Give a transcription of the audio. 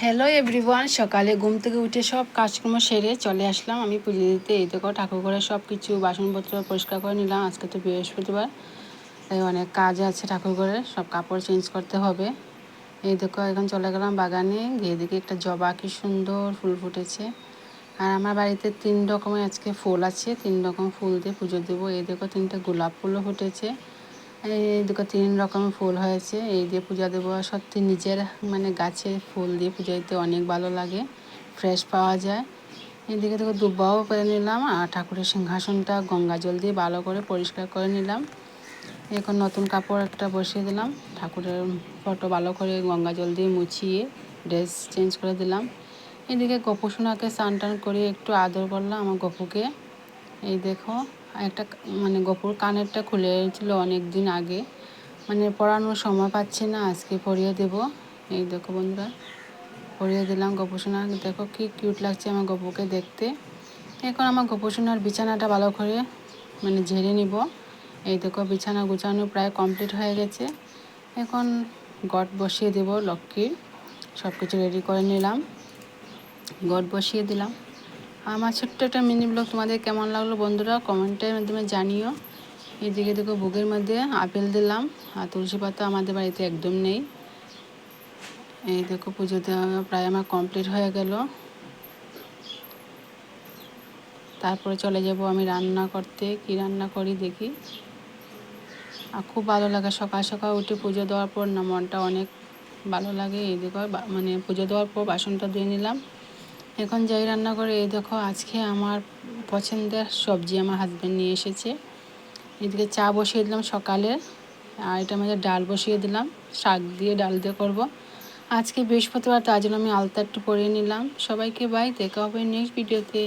Hello everyone, সকালে ঘুম থেকে উঠে সব কাজকর্ম সেরে চলে আসলাম আমি পুজো দিতে। এই দেখো ঠাকুর ঘরে সব কিছু বাসনপত্র পরিষ্কার করে নিলাম। আজকে তো বৃহস্পতিবার, তাই অনেক কাজ আছে ঠাকুর ঘরে, সব কাপড় চেঞ্জ করতে হবে। এই দেখো এখন চলে গেলাম বাগানে, গিয়ে দেখি একটা জবা কি সুন্দর ফুল ফুটেছে। আর আমার বাড়িতে 3 রকমের আজকে ফুল আছে, 3 রকম ফুল দিয়ে পুজো দেবো। এই দেখো 3টে গোলাপ ফুলও ফুটেছে, এই দেখো 3 রকমের ফুল হয়েছে। এই দিয়ে পূজা দেবো। সত্যি নিজের গাছের ফুল দিয়ে পূজা দিতে অনেক ভালো লাগে, ফ্রেশ পাওয়া যায়। এদিকে দেখো দুব্বাও পেরে নিলাম, আর ঠাকুরের সিংহাসনটা গঙ্গা জল দিয়ে ভালো করে পরিষ্কার করে নিলাম। এখন নতুন কাপড় একটা বসিয়ে দিলাম, ঠাকুরের ফটো ভালো করে গঙ্গা জল দিয়ে মুছিয়ে ড্রেস চেঞ্জ করে দিলাম। এদিকে গপুসোনাকে স্নান টান করে একটু আদর করলাম আমার গপুকে। এই দেখো একটা গপুর কানেরটা খুলে ছিল অনেক দিন আগে, পরানোর সময় পাচ্ছি না, আজকে পরিয়ে দেব। এই দেখো বন্ধুরা, পরিয়ে দিলাম গপুসোনা। দেখো কি কিউট লাগছে আমার গপুকে দেখতে। এখন আমার গপুসোনার বিছানাটা ভালো করে ঝেড়ে নিব। এই দেখো বিছানা গুছানো প্রায় কমপ্লিট হয়ে গেছে। এখন ঘট বসিয়ে দেব লক্ষ্মীর, সব কিছু রেডি করে নিলাম, ঘট বসিয়ে দিলাম। আমার ছোট্ট একটা মিনি ব্লগ তোমাদের কেমন লাগলো বন্ধুরা কমেন্টের মাধ্যমে জানিও। এদিকে দেখো ভোগের মধ্যে আপেল দিলাম, আর তুলসী পাতা আমাদের বাড়িতে একদম নেই। এই দেখো পুজো দেওয়া প্রায় আমার কমপ্লিট হয়ে গেল। তারপরে চলে যাব আমি রান্না করতে। কি রান্না করি দেখি। আর খুব ভালো লাগে সকাল সকাল উঠে পুজো দেওয়ার পর না, মনটা অনেক ভালো লাগে। এই দেখো পুজো দেওয়ার পর বাসনটা ধুয়ে নিলাম। এখন যাই রান্না করে। এই দেখো আজকে আমার পছন্দের সবজি আমার হাজব্যান্ড নিয়ে এসেছে। এদিকে চা বসিয়ে দিলাম সকালে, আর এটা মধ্যে ডাল বসিয়ে দিলাম, শাক দিয়ে ডাল দিয়ে করবো। আজকে বৃহস্পতিবার, তার জন্য আমি আলতা একটু পরিয়ে নিলাম। সবাইকে বাই, দেখা হবে নেক্সট ভিডিওতে।